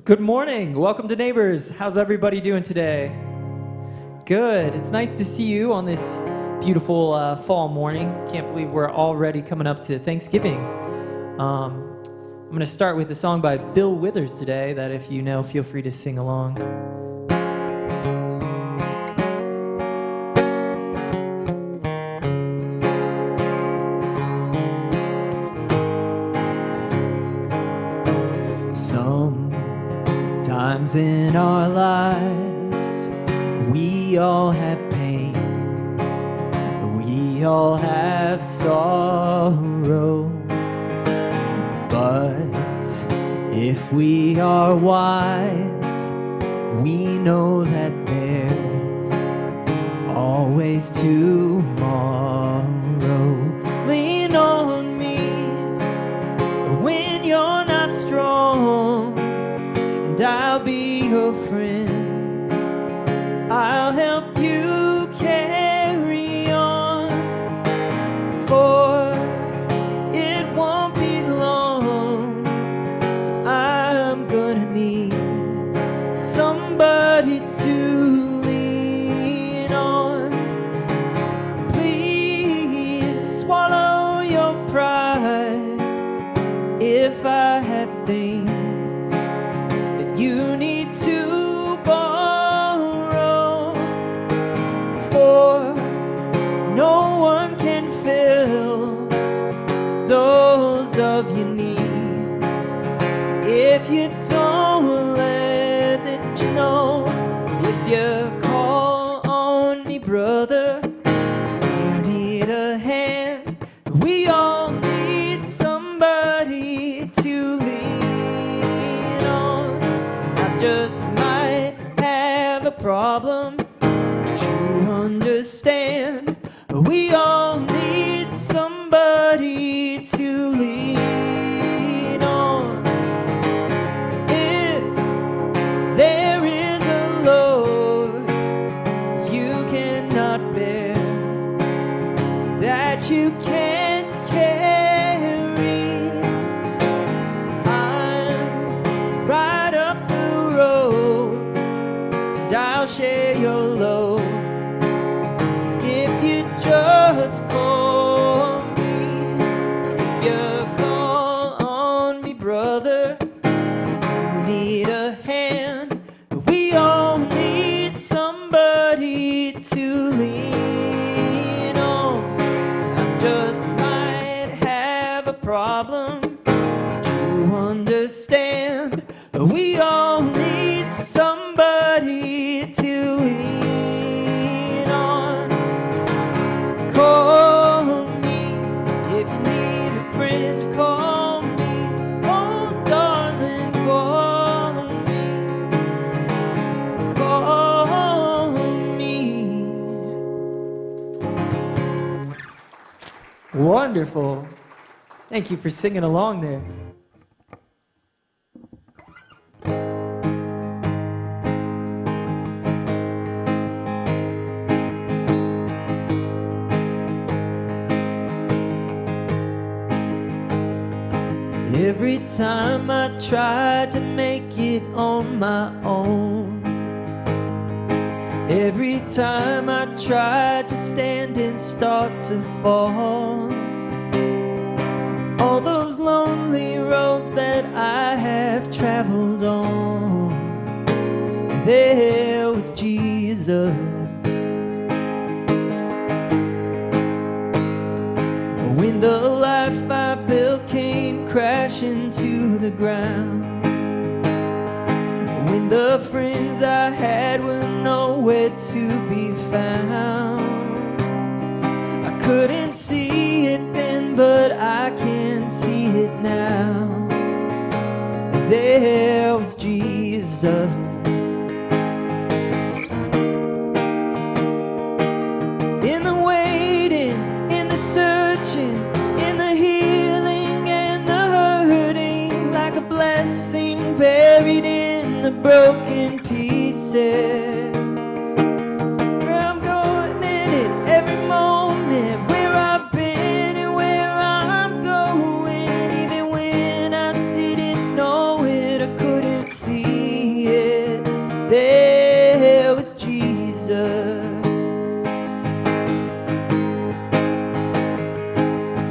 Good morning. Welcome to Neighbors. How's everybody doing today? Good. It's nice to see you on this beautiful fall morning. Can't believe we're already coming up to Thanksgiving. I'm going to start with a song by Bill Withers today that if you know, feel free to sing along. Sometimes in our lives, we all have pain, we all have sorrow, but if we are wise, we know that there's always tomorrow. Lean on me when you're not strong, and I'll be your friend. I'll help you carry on, for it won't be long till I'm gonna need somebody to lean on. Please swallow your pride if I have things that you need to borrow, for no one can fill those of your needs if you don't let it know. If you call on me, brother, you need a hand. We all need somebody to lean on. I just might have a problem, but you understand. We all need somebody to lean on. If there is a load you cannot bear, that you can't carry, I'm right up the road, and I'll share your load. If you just call me, if you call on me, brother, you need a hand. We all need somebody to lean on. I just might have a problem, but you understand. We all need somebody to lean on. Call me if you need a friend. Call me, oh darling, call me. Call me. Wonderful. Thank you for singing along there. Every time I try to make it on my own, Every time I tried to stand and start to fall, all those lonely roads that I have traveled on, there was Jesus. When the life I built came crashing to the ground, when the friends I had were nowhere to be found, I couldn't see it then, but I can see it now. There was Jesus. In the waiting, in the searching, in the healing and the hurting, like a blessing buried in the broken pieces. Where I'm going in it, every moment, where I've been and where I'm going, even when I didn't know it, I couldn't see it. There was Jesus.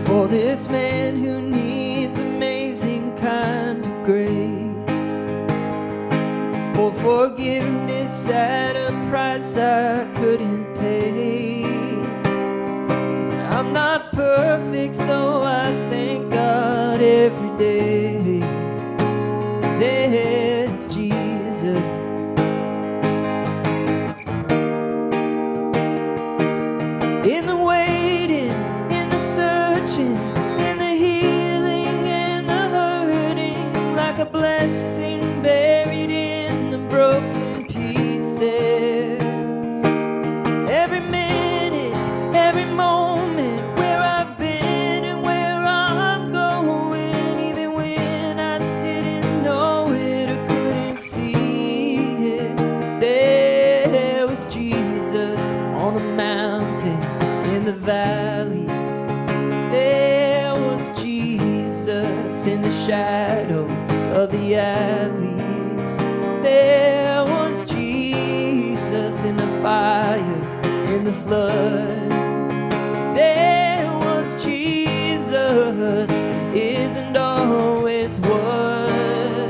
For this man who needs amazing kind of grace, for forgiveness at a price I couldn't pay. I'm not perfect, so I thank God every day. There's Jesus. In the waiting, in the searching, in the healing and the hurting, like a blessing buried in the broken pieces. Every minute, every moment, where I've been and where I'm going, even when I didn't know it or couldn't see it, there was Jesus on the mountain, in the valley. There was Jesus in the shadows of the alleys. There was Jesus in the fire, in the flood. There was Jesus, isn't always was.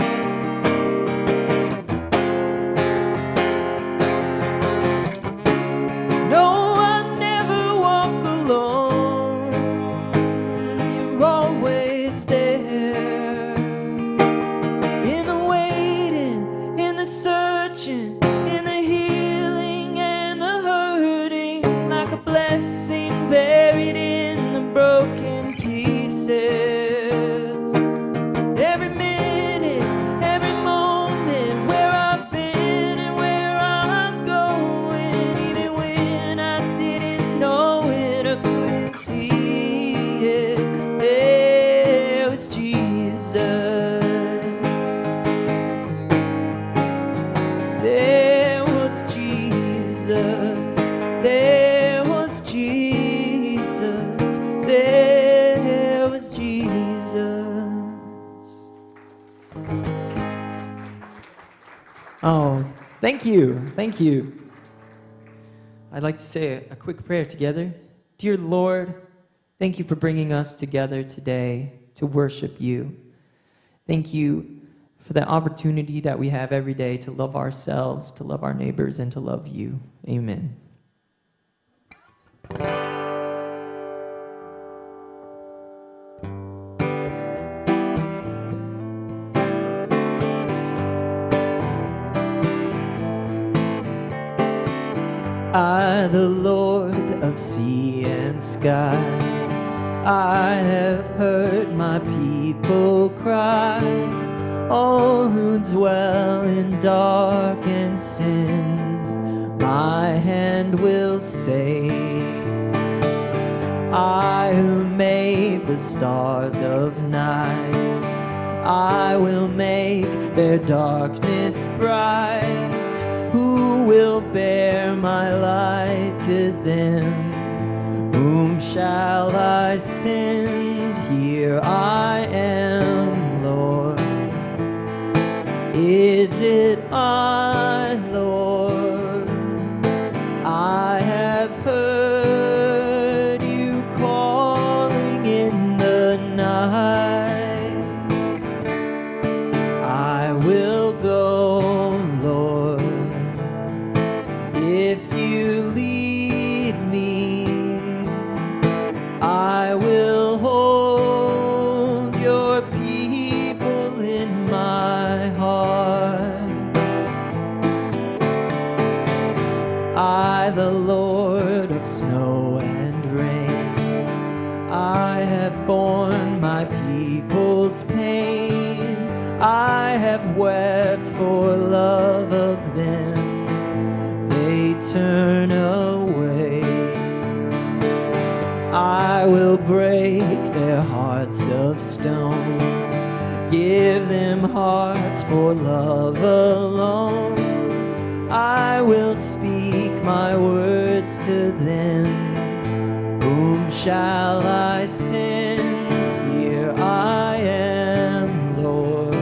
No, I never walk alone. You're always there. In the waiting, in the searching, in the healing and the hurting, like a blessing buried in the broken pieces. Every minute, every moment, where I've been and where I'm going, even when I didn't know it, I couldn't see it. There was Jesus. There was Jesus. There was Jesus. There was Jesus. Oh, thank you. Thank you. I'd like to say a quick prayer together. Dear Lord, thank you for bringing us together today to worship you. Thank you for the opportunity that we have every day to love ourselves, to love our neighbors, and to love you. Amen. I, the Lord of sea and sky, I have heard my people cry, all who dwell in dark and sin, my hand will save. I who made the stars of night, I will make their darkness bright. Who will bear my light to them? Whom shall I send? Here I am, Lord. Is it I, Lord? I, the Lord of snow and rain, I have borne my people's pain. I have wept for love of them. They turn away. I will break their hearts of stone, give them hearts for love alone. I will speak my words to them. Whom shall I send? Here I am, Lord.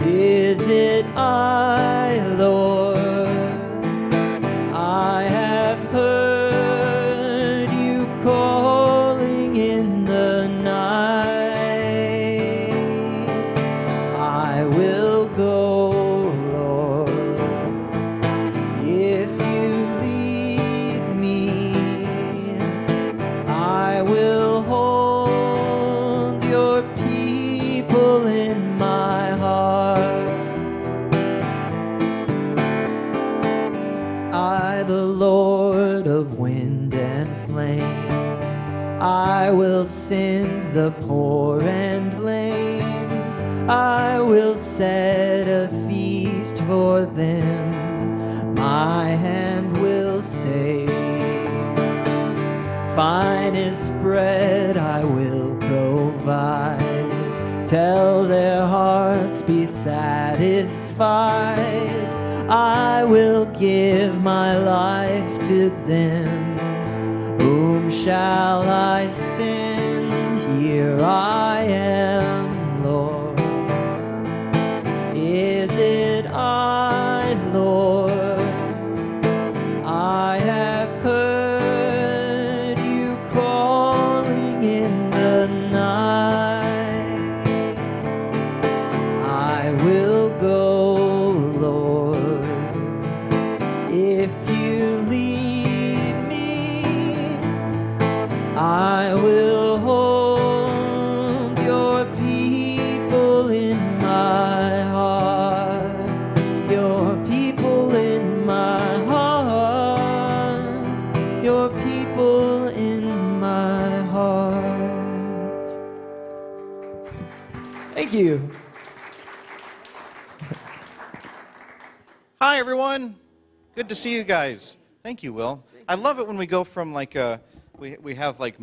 Is it I, Lord? I have heard you calling in the night. I will go, Lord, if you lead me. I will hold your people in my heart. I, the Lord of wind and flame, I will send the poor and lame. I will set a feast for them. My hand will save. Finest bread I will provide. Tell their hearts be satisfied. I will give my life to them. Whom shall I send? Here I am, Lord. Is it I, Lord? I have heard you calling in the night. I will go, Lord, if you lead me. I will hold your people in my heart, your people in my heart, your people in my heart. Thank you. Hi, everyone. Good to see you guys. Thank you, Will. I love it when we go from like we have like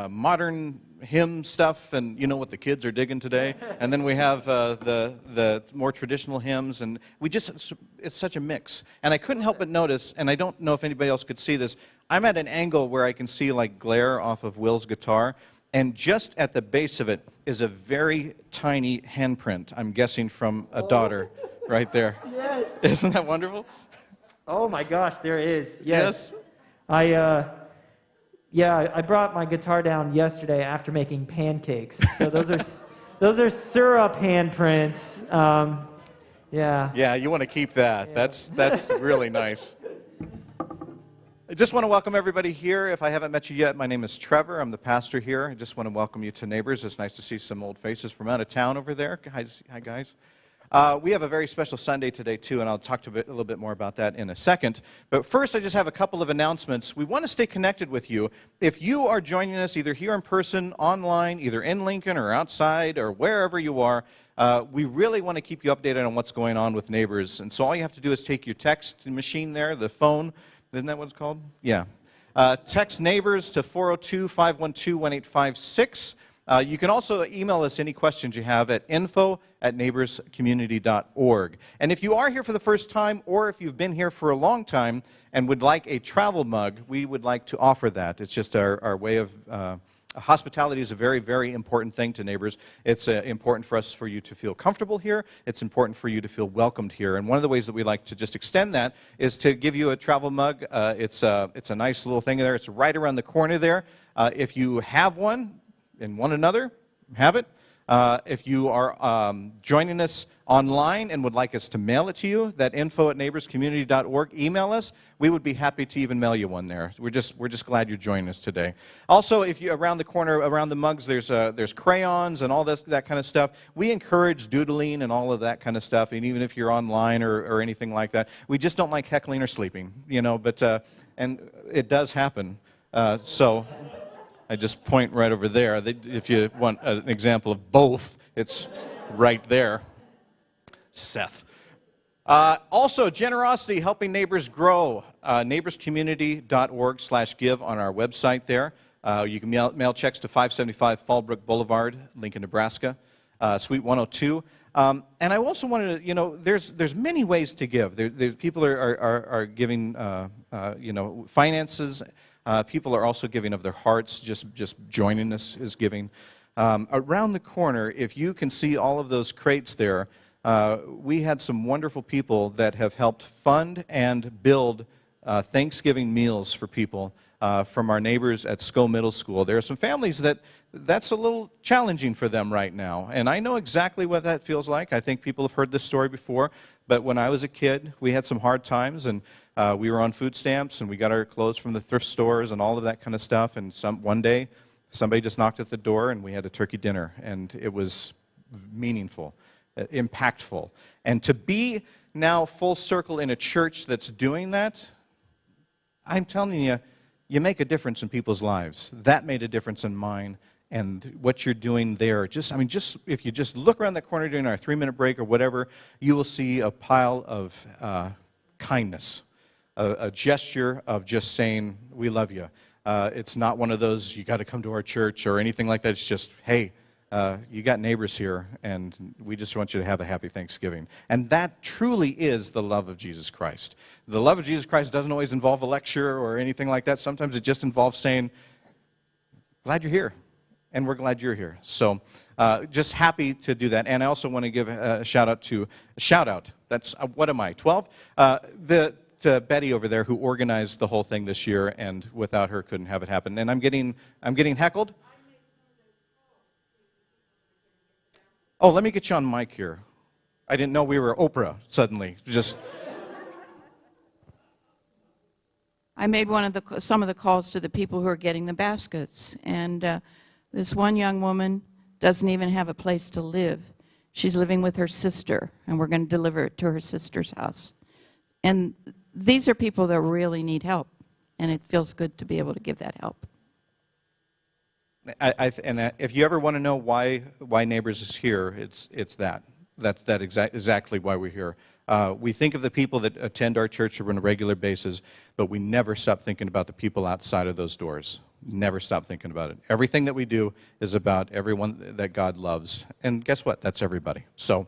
modern hymn stuff, and you know what the kids are digging today, and then we have the more traditional hymns, and it's such a mix. And I couldn't help but notice, and I don't know if anybody else could see this, I'm at an angle where I can see like glare off of Will's guitar, and just at the base of it is a very tiny handprint, I'm guessing from a daughter right there. Yes. Isn't that wonderful? Oh my gosh, there is. Yes. I brought my guitar down yesterday after making pancakes. So those are syrup handprints. Yeah. Yeah, you want to keep that. Yeah. That's really nice. I just want to welcome everybody here. If I haven't met you yet, my name is Trevor. I'm the pastor here. I just want to welcome you to Neighbors. It's nice to see some old faces from out of town over there. Hi guys. We have a very special Sunday today, too, and I'll talk a little bit more about that in a second. But first, I just have a couple of announcements. We want to stay connected with you. If you are joining us either here in person, online, either in Lincoln or outside or wherever you are, we really want to keep you updated on what's going on with Neighbors. And so all you have to do is take your text machine there, the phone. Isn't that what it's called? Yeah. Text Neighbors to 402-512-1856. You can also email us any questions you have at info@neighborscommunity.org. And if you are here for the first time, or if you've been here for a long time and would like a travel mug, we would like to offer that. It's just our way of hospitality is a very, very important thing to Neighbors. It's important for you to feel comfortable here. It's important for you to feel welcomed here. And one of the ways that we like to just extend that is to give you a travel mug. It's a nice little thing there. It's right around the corner there. If you have one and want another, have it. If you are joining us online and would like us to mail it to you, that info@neighborscommunity.org, email us. We would be happy to even mail you one there. We're just glad you're joining us today. Also, if you around the corner, around the mugs, there's crayons and all that kind of stuff. We encourage doodling and all of that kind of stuff. And even if you're online or anything like that, we just don't like heckling or sleeping, But and it does happen. So I just point right over there. If you want an example of both, it's right there. Seth. Also, generosity, helping neighbors grow. Neighborscommunity.org/give on our website there. You can mail checks to 575 Fallbrook Boulevard, Lincoln, Nebraska, Suite 102. And I also wanted to, there's many ways to give. People are giving, finances. People are also giving of their hearts. Just joining us is giving. Around the corner, if you can see all of those crates there, we had some wonderful people that have helped fund and build Thanksgiving meals for people from our neighbors at Sco Middle School. There are some families that's a little challenging for them right now, and I know exactly what that feels like. I think people have heard this story before, but when I was a kid, we had some hard times, and we were on food stamps, and we got our clothes from the thrift stores and all of that kind of stuff, and one day, somebody just knocked at the door, and we had a turkey dinner, and it was meaningful, impactful. And to be now full circle in a church that's doing that, I'm telling you, you make a difference in people's lives. That made a difference in mine, and what you're doing there. Just if you just look around the corner during our 3-minute break or whatever, you will see a pile of kindness, a gesture of just saying, we love you. It's not one of those, you got to come to our church or anything like that. It's just, hey, you got neighbors here, and we just want you to have a happy Thanksgiving. And that truly is the love of Jesus Christ. The love of Jesus Christ doesn't always involve a lecture or anything like that. Sometimes it just involves saying, glad you're here, and we're glad you're here. So just happy to do that. And I also want to give a shout out. That's, what am I, 12? To Betty over there, who organized the whole thing this year, and without her couldn't have it happen. And I'm getting heckled. Oh, let me get you on mic here. I didn't know we were Oprah suddenly. I made some of the calls to the people who are getting the baskets, and this one young woman doesn't even have a place to live. She's living with her sister, and we're going to deliver it to her sister's house. And these are people that really need help, and it feels good to be able to give that help. And if you ever want to know why Neighbors is here, it's that. That's exactly why we're here. We think of the people that attend our church on a regular basis, but we never stop thinking about the people outside of those doors. Never stop thinking about it. Everything that we do is about everyone that God loves. And guess what? That's everybody. So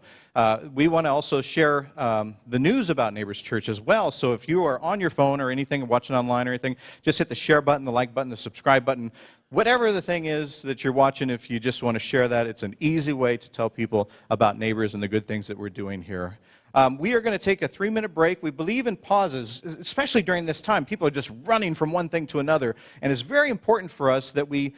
we want to also share the news about Neighbors Church as well. So if you are on your phone or anything, watching online or anything, just hit the share button, the like button, the subscribe button. Whatever the thing is that you're watching, if you just want to share that, it's an easy way to tell people about Neighbors and the good things that we're doing here. We are going to take a 3-minute break. We believe in pauses, especially during this time. People are just running from one thing to another. And it's very important for us that we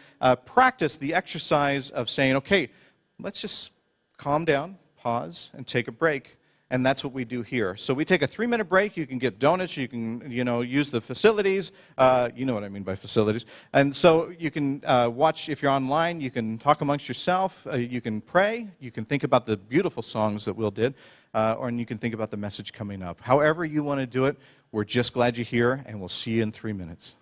practice the exercise of saying, okay, let's just calm down, pause, and take a break. And that's what we do here. So we take a 3-minute break. You can get donuts. You can, use the facilities. You know what I mean by facilities. And so you can watch, if you're online, you can talk amongst yourself. You can pray. You can think about the beautiful songs that Will did. Or you can think about the message coming up. However you want to do it, we're just glad you're here, and we'll see you in 3 minutes.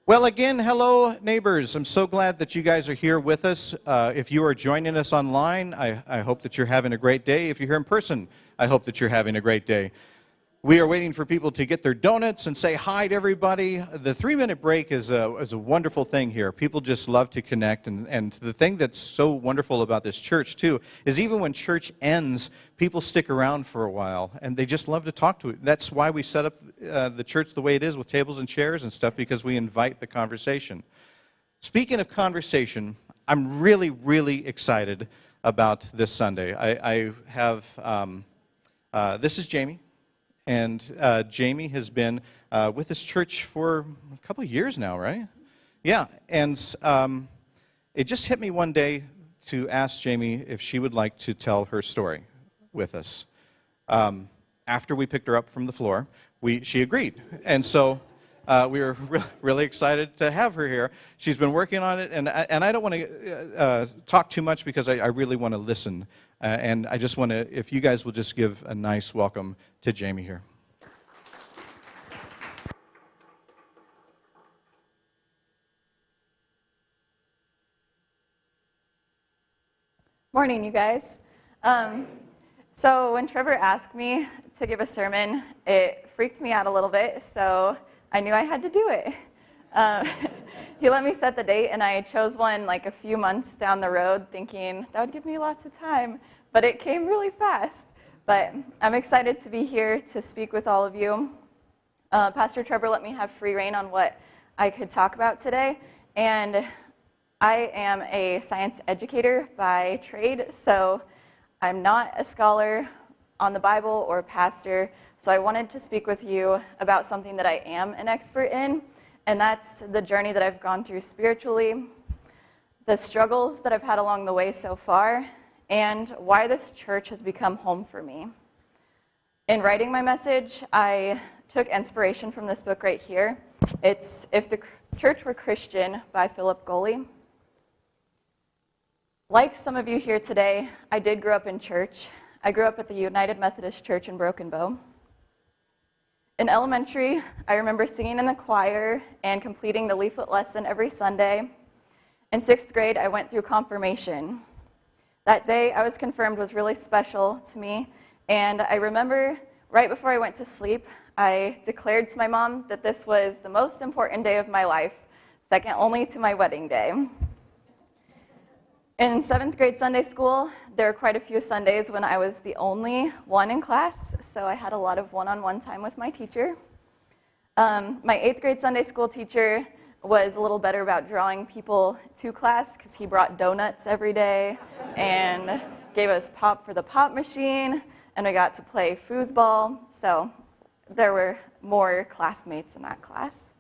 Well, again, hello, neighbors. I'm so glad that you guys are here with us. If you are joining us online, I hope that you're having a great day. If you're here in person, I hope that you're having a great day. We are waiting for people to get their donuts and say hi to everybody. The 3-minute break is a wonderful thing here. People just love to connect. And the thing that's so wonderful about this church, too, is even when church ends, people stick around for a while, and they just love to talk to it. That's why we set up the church the way it is with tables and chairs and stuff, because we invite the conversation. Speaking of conversation, I'm really, really excited about this Sunday. I have, this is Jamie. And Jamie has been with this church for a couple of years now, right? Yeah, and it just hit me one day to ask Jamie if she would like to tell her story with us. After we picked her up from the floor, she agreed. And so we were really excited to have her here. She's been working on it, and I don't want to talk too much because I really want to listen. And I just want to, if you guys will just give a nice welcome to Jamie here. Morning, you guys. So when Trevor asked me to give a sermon, it freaked me out a little bit, so I knew I had to do it. He let me set the date, and I chose one like a few months down the road, thinking that would give me lots of time, but it came really fast. But I'm excited to be here to speak with all of you. Pastor Trevor let me have free rein on what I could talk about today, and I am a science educator by trade, so I'm not a scholar on the Bible or a pastor, so I wanted to speak with you about something that I am an expert in, and that's the journey that I've gone through spiritually, the struggles that I've had along the way so far, and why this church has become home for me. In writing my message, I took inspiration from this book right here. It's If the Church Were Christian by Philip Goley. Like some of you here today, I did grow up in church. I grew up at the United Methodist Church in Broken Bow. In elementary, I remember singing in the choir and completing the leaflet lesson every Sunday. In 6th grade, I went through confirmation. That day I was confirmed was really special to me, and I remember right before I went to sleep, I declared to my mom that this was the most important day of my life, second only to my wedding day. In 7th grade Sunday school, there were quite a few Sundays when I was the only one in class, so I had a lot of one-on-one time with my teacher. My 8th grade Sunday school teacher was a little better about drawing people to class because he brought donuts every day and gave us pop for the pop machine, and I got to play foosball, so there were more classmates in that class.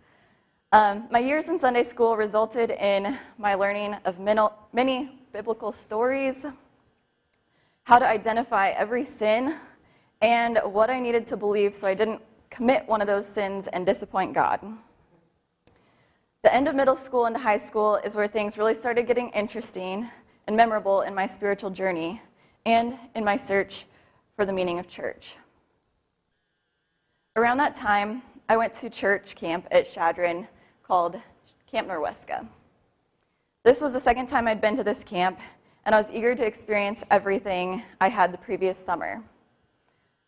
My years in Sunday school resulted in my learning of many biblical stories, how to identify every sin, and what I needed to believe so I didn't commit one of those sins and disappoint God. The end of middle school into high school is where things really started getting interesting and memorable in my spiritual journey and in my search for the meaning of church. Around that time, I went to church camp at Chadron called Camp Norwesca. This was the second time I'd been to this camp, and I was eager to experience everything I had the previous summer.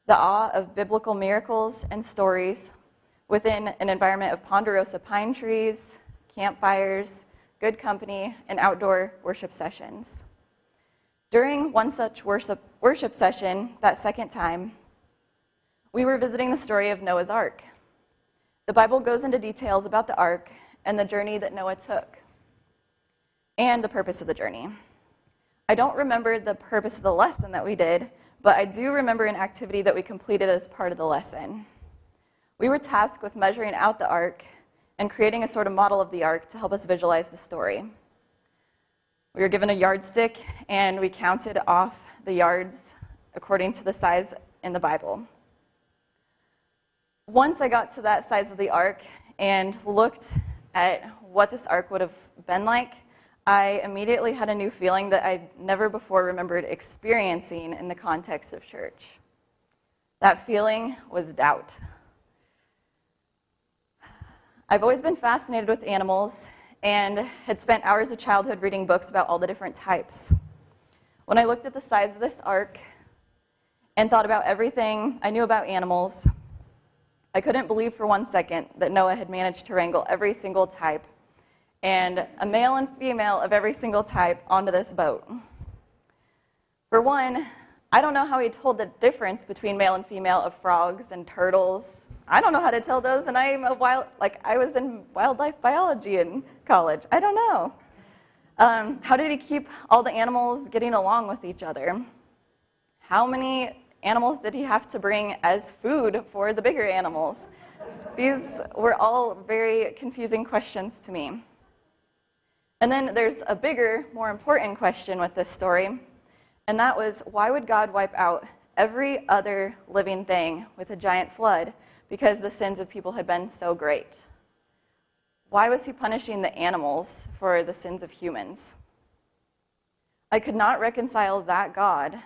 The awe of biblical miracles and stories within an environment of ponderosa pine trees, campfires, good company, and outdoor worship sessions. During one such worship session, that second time, we were visiting the story of Noah's Ark. The Bible goes into details about the ark and the journey that Noah took, and the purpose of the journey. I don't remember the purpose of the lesson that we did, but I do remember an activity that we completed as part of the lesson. We were tasked with measuring out the ark and creating a sort of model of the ark to help us visualize the story. We were given a yardstick, and we counted off the yards according to the size in the Bible. Once I got to that size of the ark and looked at what this ark would have been like, I immediately had a new feeling that I'd never before remembered experiencing in the context of church. That feeling was doubt. I've always been fascinated with animals and had spent hours of childhood reading books about all the different types. When I looked at the size of this ark and thought about everything I knew about animals, I couldn't believe for 1 second that Noah had managed to wrangle every single type and a male and female of every single type onto this boat. For one, I don't know how he told the difference between male and female of frogs and turtles. I don't know how to tell those, and I was in wildlife biology in college. I don't know. How did he keep all the animals getting along with each other? How many animals did he have to bring as food for the bigger animals? These were all very confusing questions to me. And then there's a bigger, more important question with this story, and that was, why would God wipe out every other living thing with a giant flood because the sins of people had been so great? Why was he punishing the animals for the sins of humans? I could not reconcile that God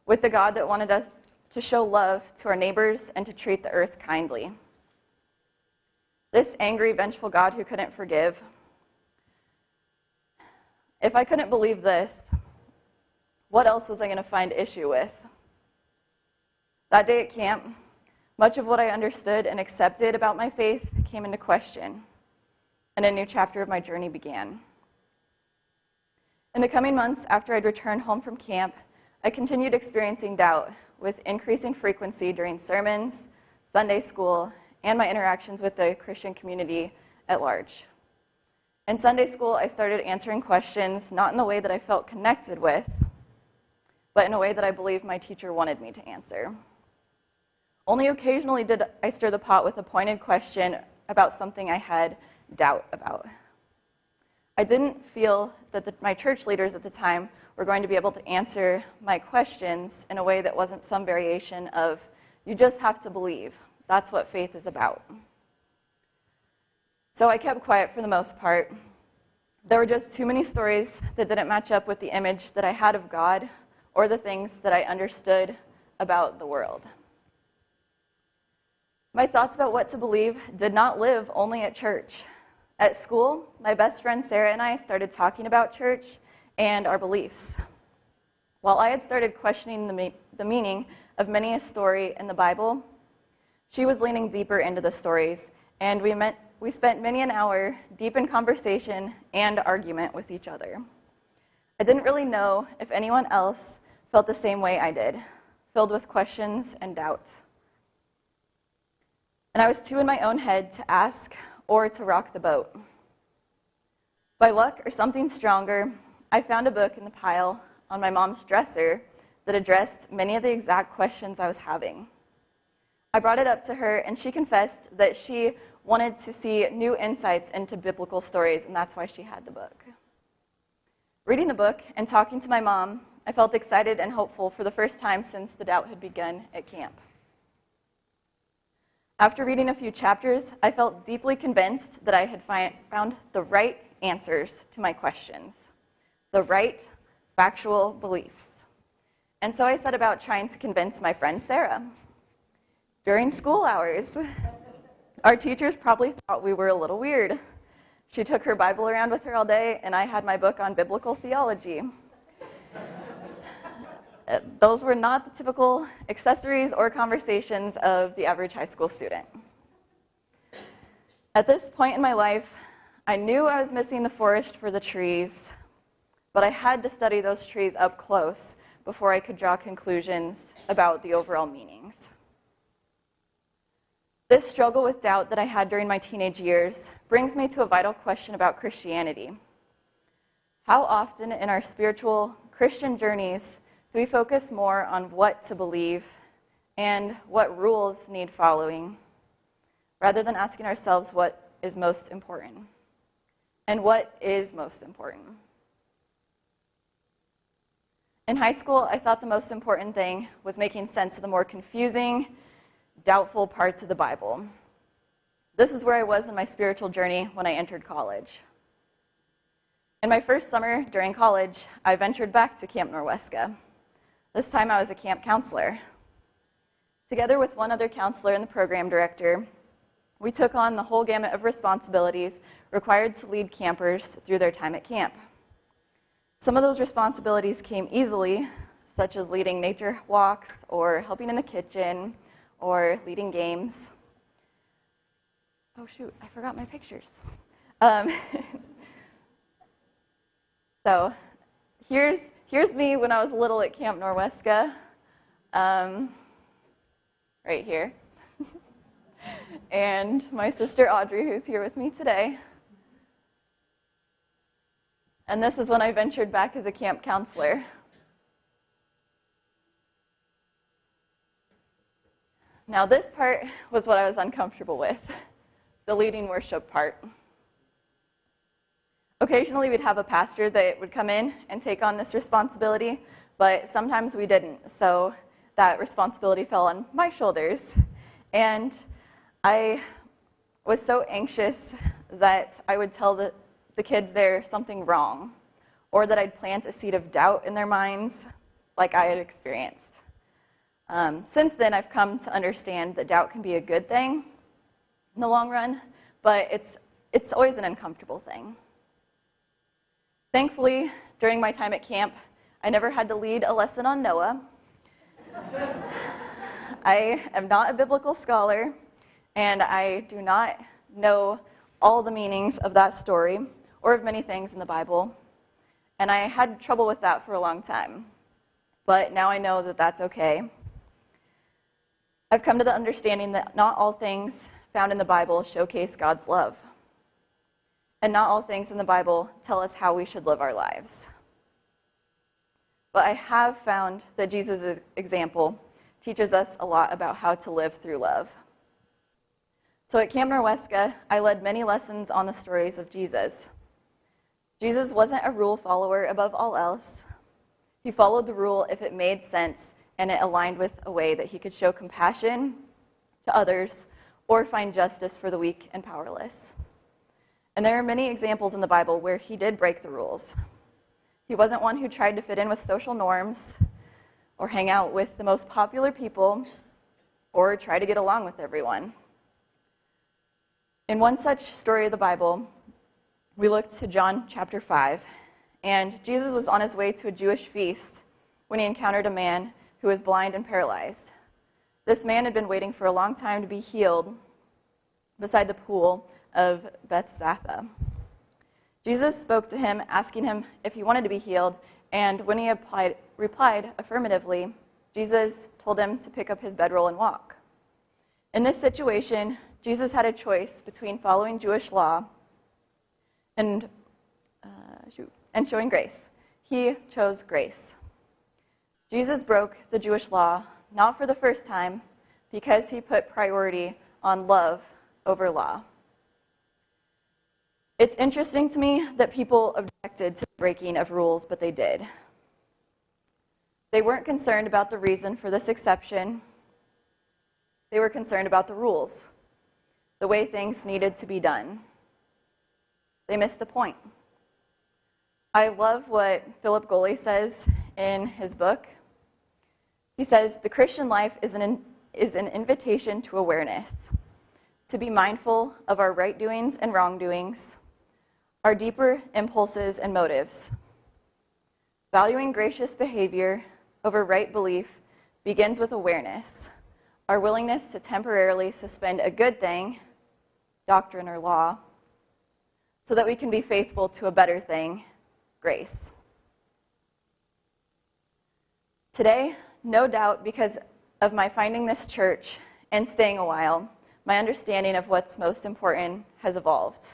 with the God that wanted us to show love to our neighbors and to treat the earth kindly. This angry, vengeful God who couldn't forgive. If I couldn't believe this, what else was I going to find issue with? That day at camp, much of what I understood and accepted about my faith came into question, and a new chapter of my journey began. In the coming months after I'd returned home from camp, I continued experiencing doubt with increasing frequency during sermons, Sunday school, and my interactions with the Christian community at large. In Sunday school, I started answering questions not in the way that I felt connected with, but in a way that I believed my teacher wanted me to answer. Only occasionally did I stir the pot with a pointed question about something I had doubt about. I didn't feel that my church leaders at the time were going to be able to answer my questions in a way that wasn't some variation of, you just have to believe. That's what faith is about. So I kept quiet for the most part. There were just too many stories that didn't match up with the image that I had of God or the things that I understood about the world. My thoughts about what to believe did not live only at church. At school, my best friend Sarah and I started talking about church and our beliefs. While I had started questioning the meaning of many a story in the Bible, she was leaning deeper into the stories, and we spent many an hour deep in conversation and argument with each other. I didn't really know if anyone else felt the same way I did, filled with questions and doubts. And I was too in my own head to ask or to rock the boat. By luck or something stronger, I found a book in the pile on my mom's dresser that addressed many of the exact questions I was having. I brought it up to her, and she confessed that she wanted to see new insights into biblical stories, and that's why she had the book. Reading the book and talking to my mom, I felt excited and hopeful for the first time since the doubt had begun at camp. After reading a few chapters, I felt deeply convinced that I had found the right answers to my questions, the right factual beliefs. And so I set about trying to convince my friend Sarah. During school hours, our teachers probably thought we were a little weird. She took her Bible around with her all day, and I had my book on biblical theology. Those were not the typical accessories or conversations of the average high school student. At this point in my life, I knew I was missing the forest for the trees, but I had to study those trees up close before I could draw conclusions about the overall meanings. This struggle with doubt that I had during my teenage years brings me to a vital question about Christianity. How often in our spiritual Christian journeys do we focus more on what to believe and what rules need following, rather than asking ourselves what is most important? And what is most important? In high school, I thought the most important thing was making sense of the more confusing, doubtful parts of the Bible. This is where I was in my spiritual journey when I entered college. In my first summer during college, I ventured back to Camp Norwesca. This time I was a camp counselor. Together with one other counselor and the program director, we took on the whole gamut of responsibilities required to lead campers through their time at camp. Some of those responsibilities came easily, such as leading nature walks or helping in the kitchen or leading games. Oh shoot, I forgot my pictures. So here's me when I was little at Camp Norwesca, right here. And my sister Audrey, who's here with me today. And this is when I ventured back as a camp counselor. Now this part was what I was uncomfortable with, the leading worship part. Occasionally we'd have a pastor that would come in and take on this responsibility, but sometimes we didn't, so that responsibility fell on my shoulders. And I was so anxious that I would tell the kids there's something wrong, or that I'd plant a seed of doubt in their minds like I had experienced. Since then, I've come to understand that doubt can be a good thing in the long run, but it's always an uncomfortable thing. Thankfully, during my time at camp, I never had to lead a lesson on Noah. I am not a biblical scholar, and I do not know all the meanings of that story or of many things in the Bible, and I had trouble with that for a long time. But now I know that that's okay. I've come to the understanding that not all things found in the Bible showcase God's love, and not all things in the Bible tell us how we should live our lives. But I have found that Jesus' example teaches us a lot about how to live through love. So at Camp Norwesca, I led many lessons on the stories of Jesus. Jesus wasn't a rule follower above all else. He followed the rule if it made sense and it aligned with a way that he could show compassion to others or find justice for the weak and powerless. And there are many examples in the Bible where he did break the rules. He wasn't one who tried to fit in with social norms or hang out with the most popular people or try to get along with everyone. In one such story of the Bible, we looked to John chapter 5, and Jesus was on his way to a Jewish feast when he encountered a man who was blind and paralyzed. This man had been waiting for a long time to be healed beside the pool of Bethzatha. Jesus spoke to him, asking him if he wanted to be healed, and when he replied affirmatively, Jesus told him to pick up his bedroll and walk. In this situation, Jesus had a choice between following Jewish law and showing grace. He chose grace. Jesus broke the Jewish law, not for the first time, because he put priority on love over law. It's interesting to me that people objected to the breaking of rules, but they did. They weren't concerned about the reason for this exception. They were concerned about the rules, the way things needed to be done. They missed the point. I love what Philip Goley says in his book. He says, the Christian life is an invitation to awareness, to be mindful of our right doings and wrongdoings, our deeper impulses and motives. Valuing gracious behavior over right belief begins with awareness, our willingness to temporarily suspend a good thing, doctrine or law, so that we can be faithful to a better thing, grace. Today, no doubt because of my finding this church and staying a while, my understanding of what's most important has evolved.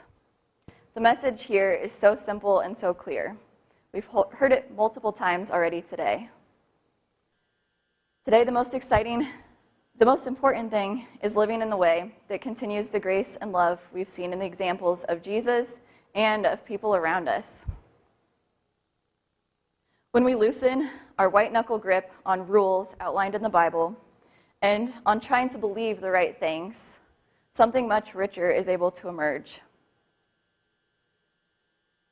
The message here is so simple and so clear. We've heard it multiple times already today. Today, the most important thing is living in the way that continues the grace and love we've seen in the examples of Jesus and of people around us. When we loosen our white-knuckle grip on rules outlined in the Bible and on trying to believe the right things, something much richer is able to emerge.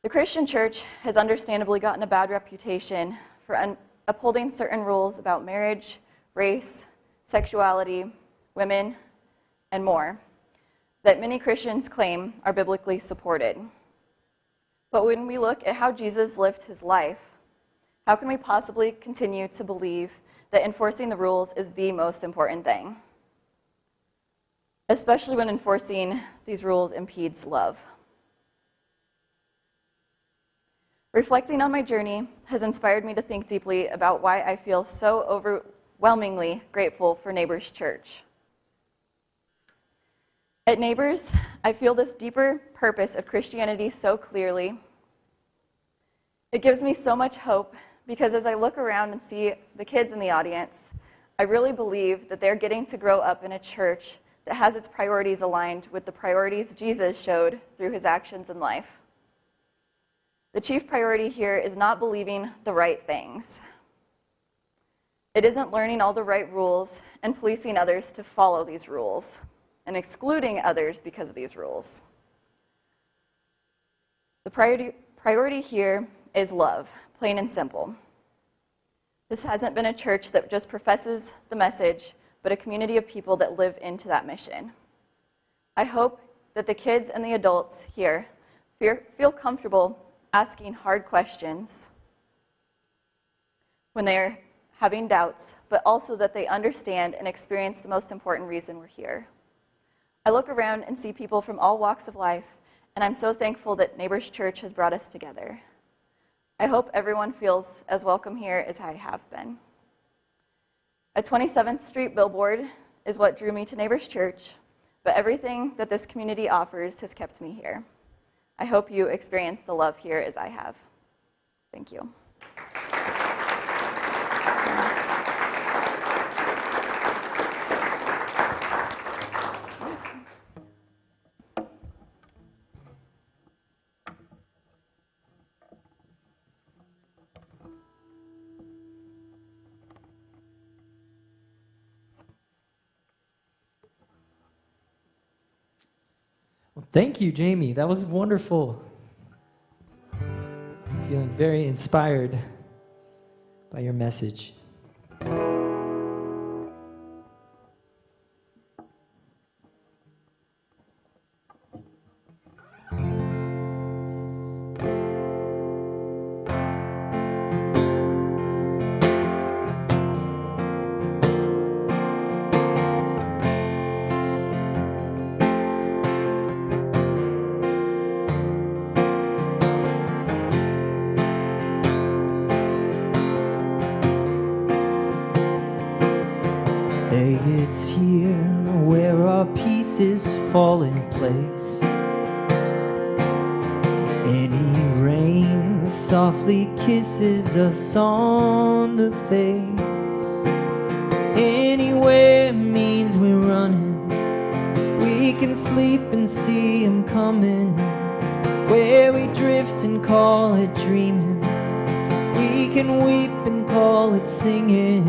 The Christian church has understandably gotten a bad reputation for upholding certain rules about marriage, race, sexuality, women, and more. that many Christians claim are biblically supported. But when we look at how Jesus lived his life, how can we possibly continue to believe that enforcing the rules is the most important thing? Especially when enforcing these rules impedes love. Reflecting on my journey has inspired me to think deeply about why I feel so overwhelmingly grateful for Neighbors Church. At Neighbors, I feel this deeper purpose of Christianity so clearly. It gives me so much hope because as I look around and see the kids in the audience, I really believe that they're getting to grow up in a church that has its priorities aligned with the priorities Jesus showed through his actions in life. The chief priority here is not believing the right things. It isn't learning all the right rules and policing others to follow these rules and excluding others because of these rules. The priority here is love, plain and simple. This hasn't been a church that just professes the message, but a community of people that live into that mission. I hope that the kids and the adults here feel comfortable asking hard questions when they're having doubts, but also that they understand and experience the most important reason we're here. I look around and see people from all walks of life, and I'm so thankful that Neighbors Church has brought us together. I hope everyone feels as welcome here as I have been. A 27th Street billboard is what drew me to Neighbors Church, but everything that this community offers has kept me here. I hope you experience the love here as I have. Thank you. Thank you, Jamie. That was wonderful. I'm feeling very inspired by your message. It's here where our pieces fall in place. Any rain softly kisses us on the face. Anywhere means we're running. We can sleep and see him coming. Where we drift and call it dreaming. We can weep and call it singing.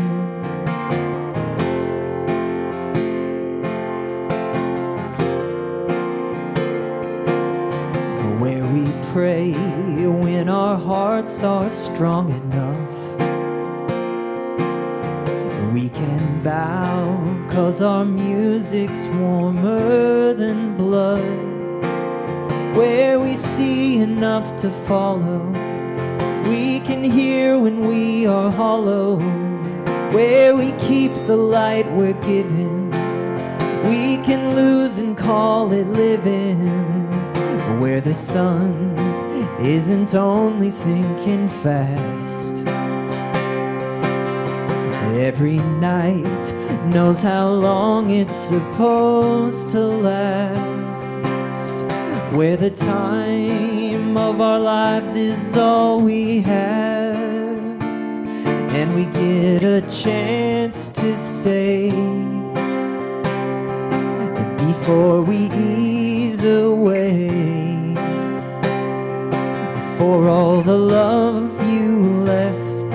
Pray when our hearts are strong enough. We can bow 'cause our music's warmer than blood. Where we see enough to follow. We can hear when we are hollow. Where we keep the light we're given. We can lose and call it living. Where the sun isn't only sinking fast. Every night knows how long it's supposed to last. Where the time of our lives is all we have. And we get a chance to say before we ease away. For all the love you left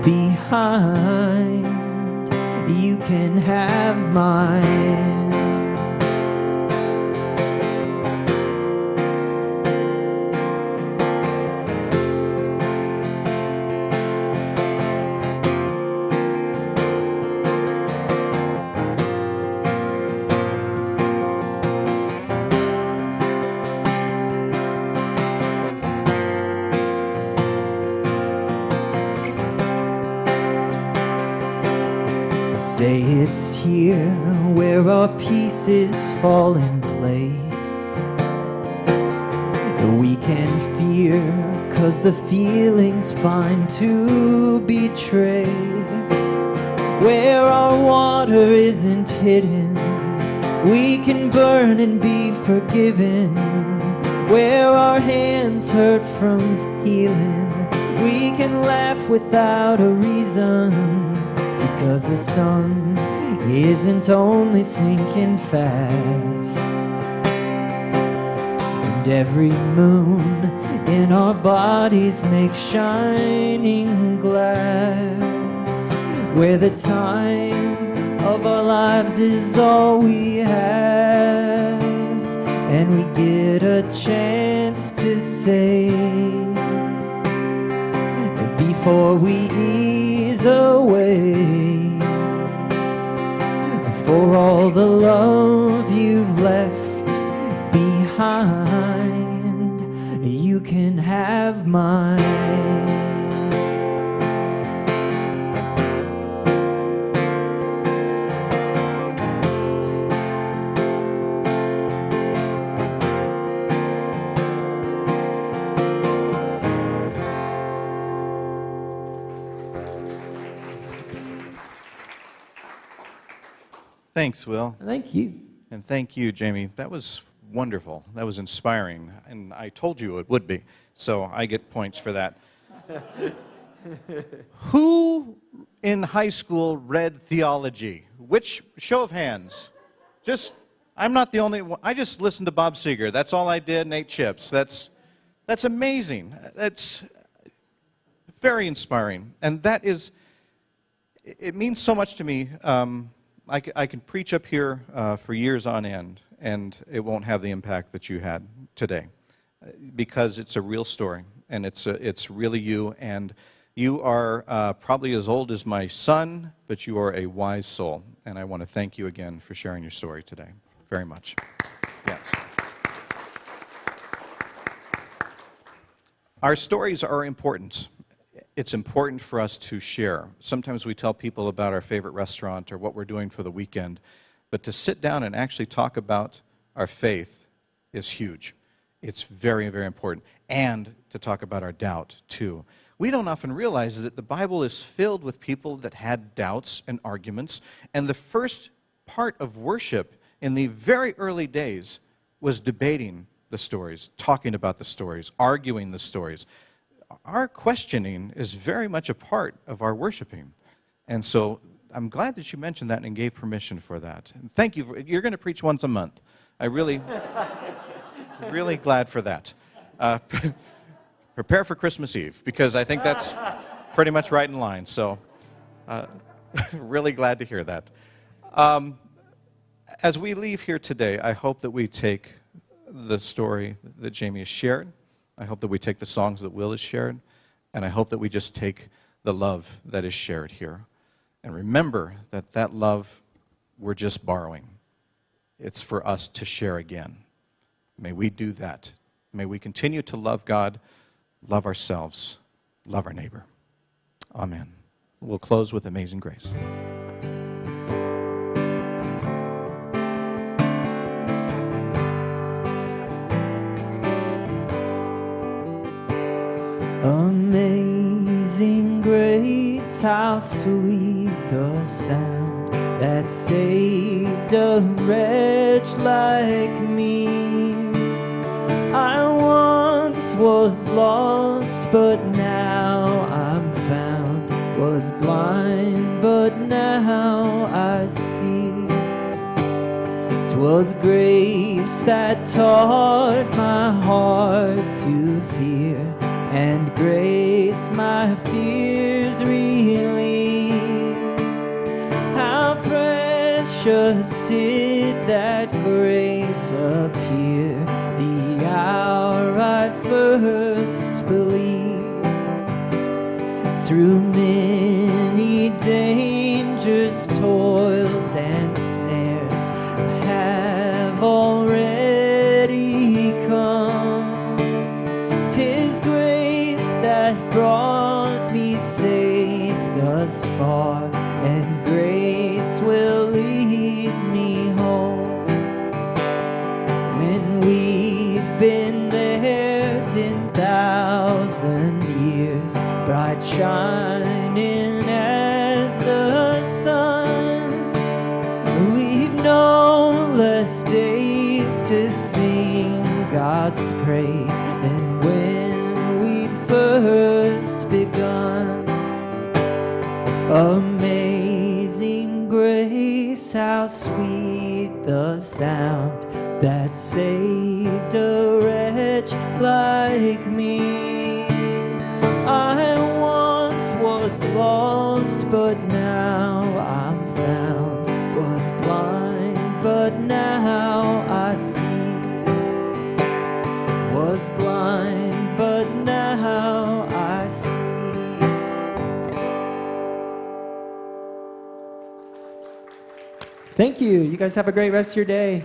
behind, you can have mine. Say it's here where our pieces fall in place. We can fear 'cause the feeling's fine to betray. Where our water isn't hidden, we can burn and be forgiven. Where our hands hurt from healing, we can laugh without a reason. Because the sun isn't only sinking fast, and every moon in our bodies makes shining glass. Where the time of our lives is all we have, and we get a chance to say, before we ease away, for all the love you've left behind, you can have mine. Thanks, Will. Thank you. And thank you, Jamie. That was wonderful. That was inspiring. And I told you it would be. So I get points for that. Who in high school read theology? Which, show of hands? I'm not the only one. I just listened to Bob Seger. That's all I did and ate chips. That's amazing. That's very inspiring. And it means so much to me. I can preach up here for years on end, and it won't have the impact that you had today, because it's a real story, and it's really you, and you are probably as old as my son, but you are a wise soul, and I want to thank you again for sharing your story today, very much. Yes. Our stories are important. It's important for us to share. Sometimes we tell people about our favorite restaurant or what we're doing for the weekend, but to sit down and actually talk about our faith is huge. It's very, very important. And to talk about our doubt, too. We don't often realize that the Bible is filled with people that had doubts and arguments, and the first part of worship in the very early days was debating the stories, talking about the stories, arguing the stories. Our questioning is very much a part of our worshiping. And so I'm glad that you mentioned that and gave permission for that. And thank you. You're going to preach once a month. I really glad for that. Prepare for Christmas Eve, because I think that's pretty much right in line. So really glad to hear that. As we leave here today, I hope that we take the story that Jamie has shared. I hope that we take the songs that Will has shared, and I hope that we just take the love that is shared here. And remember that that love we're just borrowing. It's for us to share again. May we do that. May we continue to love God, love ourselves, love our neighbor. Amen. We'll close with Amazing Grace. Amazing grace, how sweet the sound that saved a wretch like me. I once was lost, but now I'm found, was blind, but now I see. 'Twas grace that taught my heart to fear, and grace my fears relieved. How precious did that grace appear the hour I first believed. Through many dangers, toils, and snares, I have already come. 'Tis grace that brought me safe thus far, and grace 10,000 years, bright shining as the sun. We've no less days to sing God's praise than when we'd first begun. Amazing grace, how sweet the sound that saved a wretch like me. I once was lost, but now I'm found. Was blind, but now I see. Was blind, but now I see. Thank you. You guys have a great rest of your day.